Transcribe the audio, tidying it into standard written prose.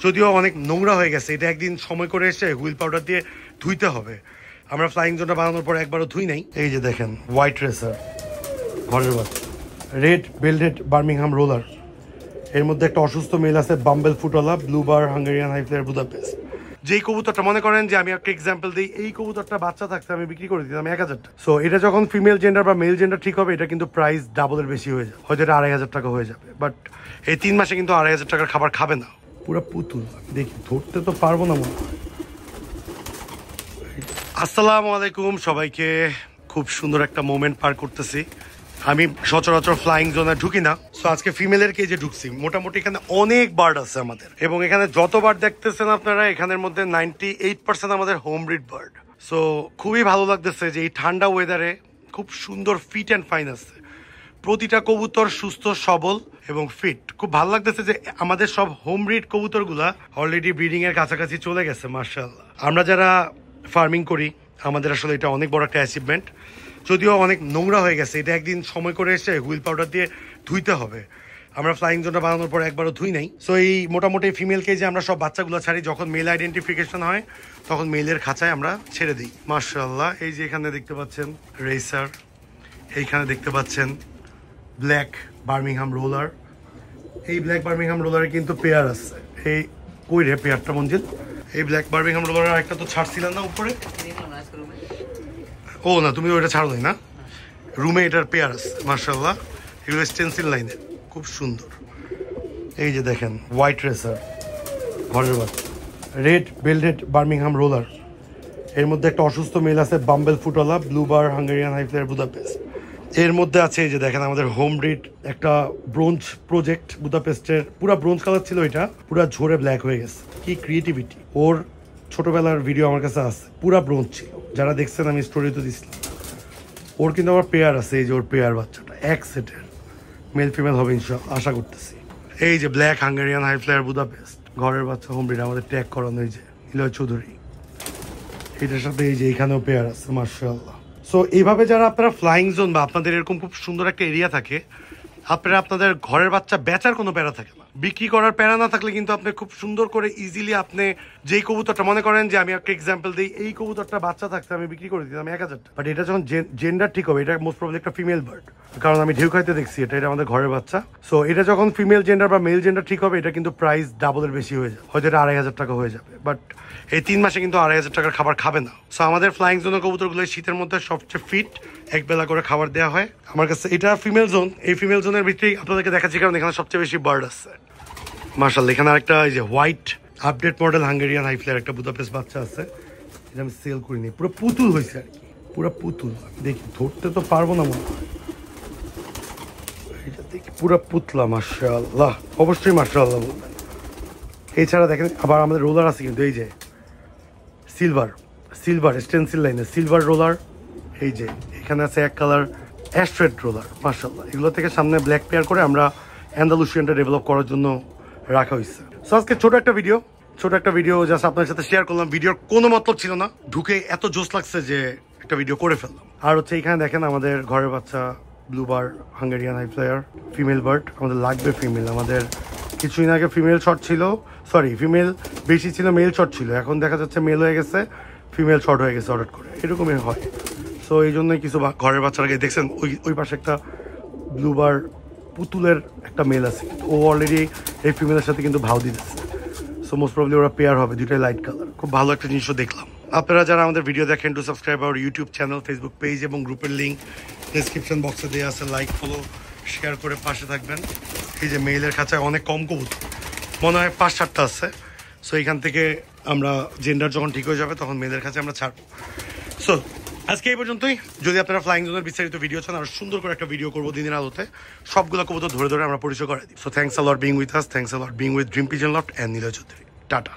যদিও অনেক নোংরা হয়ে গেছে, এটা একদিন সময় করে এসে হুইল পাউডার দিয়ে ধুইতে হবে। আমরা ফ্লাইং জোনটা বানানোর পর একবারও ধুই নাই। এই যে দেখেন হোয়াইট রেসার, ঘরের বাচ্চা, রেড বেল্টেড বার্মিংহাম রোলার, এর মধ্যে একটা অসুস্থ মেল আছে bumble ফুটওয়ালা, ব্লুবার Hungarian high flyer Budapest. যেই কবুতরটা মনে করেন যে আমি একটা এক্সাম্পল দিই, এই কবুতরটা বাচ্চা থাকতে আমি বিক্রি করে দিতাম 1000 টাকা। সো এটা যখন ফিমেল জেন্ডার বা মেল জেন্ডার ঠিক হবে, এটা কিন্তু প্রাইস ডাবলের বেশি হয়ে যাবে, হয়তো এটা 2500 টাকা হয়ে যাবে। বাট এই 3 মাসে কিন্তু 2500 টাকার খাবার খাবে না। পুরো পুতুল, দেখি ধরতে তো পারবো না মনে হয়। আসসালামু আলাইকুম সবাইকে। খুব সুন্দর একটা মোমেন্ট পার করতেছি। আমি সচরাচর ফ্লাইং জোনে ঢুকি না, সো আজকে ফিমেলের কেজে ঢুকছি। মোটামুটি এখানে অনেক বার্ড আছে আমাদের, এবং এখানে যত বার্ড দেখতেছেন আপনারা, এখানের মধ্যে 98% আমাদের হোম ব্রিড বার্ড। সো খুবই ভালো লাগতেছে যে এই ঠান্ডা ওয়েদারে খুব সুন্দর ফিট অ্যান্ড ফাইন আছে। প্রতিটা কবুতর সুস্থ সবল এবং ফিট। খুব ভালো লাগতেছে যে আমাদের সব হোম ব্রিড কবুতরগুলা অলরেডি ব্রিডিং এর কাছাকাছি চলে গেছে মাশাআল্লাহ। আমরা যারা ফার্মিং করি, আমাদের আসলে এটা অনেক বড় একটা অ্যাচিভমেন্ট। যদিও অনেক নোংরা হয়ে গেছে, এটা একদিন সময় করে এসে হুইল পাউডার দিয়ে ধুইতে হবে। আমরা ফ্লাইং জোনটা বানানোর পর একবারও ধুই নাই। সো এই মোটামুটি ফিমেল কেজে আমরা সব বাচ্চাগুলো ছাড়ি। যখন মেল আইডেন্টিফিকেশন হয় তখন মেলের খাঁচায় আমরা ছেড়ে দিই মাশাআল্লাহ। এই যে এখানে দেখতে পাচ্ছেন রেসার, এইখানে দেখতে পাচ্ছেন ব্ল্যাক বার্মিংহাম রোলার। এই ব্ল্যাক বার্মিংহাম রোলারে কিন্তু পেয়ার আছে। এই কই রে পেয়ারটা মঞ্জিল? এই ব্ল্যাক বার্মিংহাম রোলার আরেকটা তো ছাড়ছিলেন না উপরে? ও না, তুমি ওইটা ছাড়ো নাই না? রুমে এটার পেয়ার আছে মাশাআল্লাহ। এগুলো স্টেন্সিল লাইনে খুব সুন্দর। এই যে দেখেন হোয়াইট রেসার, ঘরের বাচ্চা, রেড বেল্টেড বার্মিংহাম রোলার, এর মধ্যে একটা অসুস্থ মেল আছে bumble ফুটওয়ালা, ব্লুবার Hungarian high flyer Budapest. এর মধ্যে আছে এই যে দেখেন আমাদের হোম ব্রিড একটা ব্রোঞ্জ প্রজেক্ট বুদাপেস্টের, পুরো ব্রোঞ্জ কালার ছিল, এটা পুরো ঝরে ব্ল্যাক হয়ে গেছে। কি ক্রিয়েটিভিটি! ওর ছোটবেলার ভিডিও আমার কাছে আছে, পুরো ব্রোঞ্জ ছিল, যারা দেখছেন আমি স্টোরি তো দিছিলাম। ওর কিন্তু আমার পেয়ার আছে, এই যে ওর পেয়ার বাচ্চাটা এক সেটের, মেল ফিমেল হবে ইনশাআল্লাহ, আশা করতেছি। এই যে black Hungarian high flyer Budapest, ঘরের বাচ্চা হোম ব্রিড, আমাদের ট্যাগ করানো, এই যে নিলয় চৌধুরী। এটার সাথে এই যে এখানেও পেয়ার আছে মাশাআল্লাহ। সো এইভাবে যারা আপনারা ফ্লাইং জোন বা আপনাদের এরকম খুব সুন্দর একটা এরিয়া থাকে, আপনারা আপনাদের ঘরের বাচ্চা বেচার কোনো প্যারা থাকে না, বিক্রি করার প্যারা না থাকলে কিন্তু আপনি খুব সুন্দর করে ইজিলি আপনি যেই কবুতরটা মনে করেন যে আমি একটা এক্সাম্পল দিই, এই কবুতরটা বাচ্চা থাকতে আমি বিক্রি করে দিতাম 1000 টাকা। বাট এটা যখন জেন্ডার ঠিক হবে, এটা মোস্ট প্রবলি একটা ফিমেল বার্ড, কারণ আমি ঢেউ খাইতে দেখছি এটা আমাদের ঘরের বাচ্চা। সো এটা যখন ফিমেল জেন্ডার বা মেল জেন্ডার ঠিক হবে, এটা কিন্তু প্রাইস ডাবলের বেশি হয়ে যাবে, হয়তো এটা 2500 টাকা হয়ে যাবে। বাট এই 3 মাসে কিন্তু 2500 টাকার খাবার খাবে না। সো আমাদের ফ্লাইং জোনের কবুতরগুলো শীতের মধ্যে সবচেয়ে ফিট, এক বেলা করে খাবার দেওয়া হয়। আমার কাছে এটা ফিমেল জোন, এই ফিমেল জোনের ভিতরেই আপনাদেরকে দেখাচ্ছি, কারণ এখানে সবচেয়ে বেশি বার্ড আছে মাশাআল্লাহ। এখানে আরেকটা এই যে white update model Hungarian high flyer একটা বুদাপেস্ট বাচ্চা আছে, এটা আমি সেল করিনি, পুরো পুতুল হয়েছে আর কি, পুরো পুতুল। দেখি ধরতে তো পারবো না মনে হয়, এটা দেখি পুরো পুতলা মাশাআল্লাহ, অবশ্যই মাশাআল্লাহ বলবেন। এছাড়া দেখেন আবার আমাদের রোলার আছে কিন্তু, এই যে সিলভার স্টেন্সিল লাইনে সিলভার রোলার। এই যে এখানে আছে এক কালার অ্যাস্ট্রেড রোলার মাশাআল্লাহ। এগুলো থেকে সামনে ব্ল্যাক পেয়ার করে আমরা অ্যান্ডালুসিয়ানটা ডেভেলপ করার জন্য রাখা হয়েছে। সো আজকে ছোট একটা ভিডিও জাস্ট আপনার সাথে শেয়ার করলাম। ভিডিওর কোনো মতলব ছিল না, ঢুকে এত জোশ লাগছে যে একটা ভিডিও করে ফেললাম। আর হচ্ছে এখানে দেখেন আমাদের ঘরের বাচ্চা blue bar Hungarian high flyer female bird, আমাদের লাগবে ফিমেল। আমাদের কিছুদিন আগে ফিমেল শর্ট ছিল, সরি ফিমেল বেশি ছিল, মেল শর্ট ছিল, এখন দেখা যাচ্ছে মেল হয়ে গেছে, ফিমেল শর্ট হয়ে গেছে অর্ডার করে, এরকমই হয়। সো এই জন্যই কিছু ঘরের বাচ্চারাকে দেখছেন ওই পাশে একটা ব্লুবার পুতুলের একটা মেল আছে, ও অলরেডি এই ফিমেলের সাথে কিন্তু ভাও দিতেছে। সো মোস্ট প্রবলি ওরা পেয়ার হবে, দুইটাই লাইট কালার। খুব ভালো একটা জিনিসও দেখলাম। আপনারা যারা আমাদের ভিডিও দেখেন, to subscribe our YouTube channel, Facebook page এবং গ্রুপের লিঙ্ক ডেসক্রিপশন বক্সে দেওয়া আছে, লাইক ফলো শেয়ার করে পাশে থাকবেন। এই যে মেইলের খাঁচায় অনেক কম কবুতর, মনে হয় 5-7টা আছে। সো এইখান থেকে আমরা জেন্ডার যখন ঠিক হয়ে যাবে তখন মেয়েদের কাছে আমরা ছাড়বো। সো আজকে এই পর্যন্তই। যদি আপনারা ফ্লাইং জোনের বিস্তারিত ভিডিও চান, আর সুন্দর করে একটা ভিডিও করবো দিনের আলোতে, সবগুলো কবুতর ধরে আমরা পরিচয় করে দিই। So thanks a lot being with us, thanks a lot being with dream pigeon loft and Niloy Chowdhury. Tata.